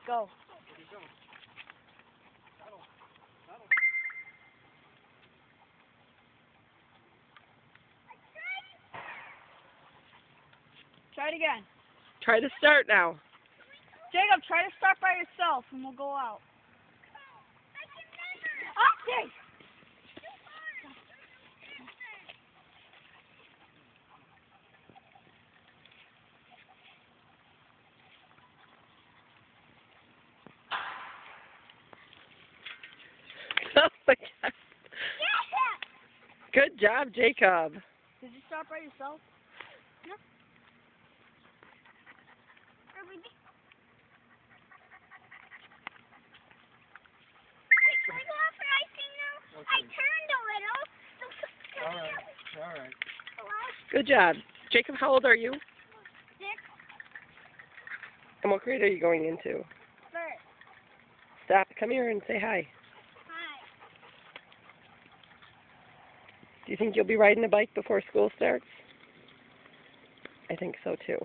Go. Try it again. Try to start now. Jacob, try to start by yourself and we'll go out. Oh, dang! Oh my God. Good job, Jacob. Did you start by yourself? No. I turned a little. All right. Good job. Jacob, how old are you? 6. And what grade are you going into? First. Stop. Come here and say hi. Hi. Do you think you'll be riding a bike before school starts? I think so too.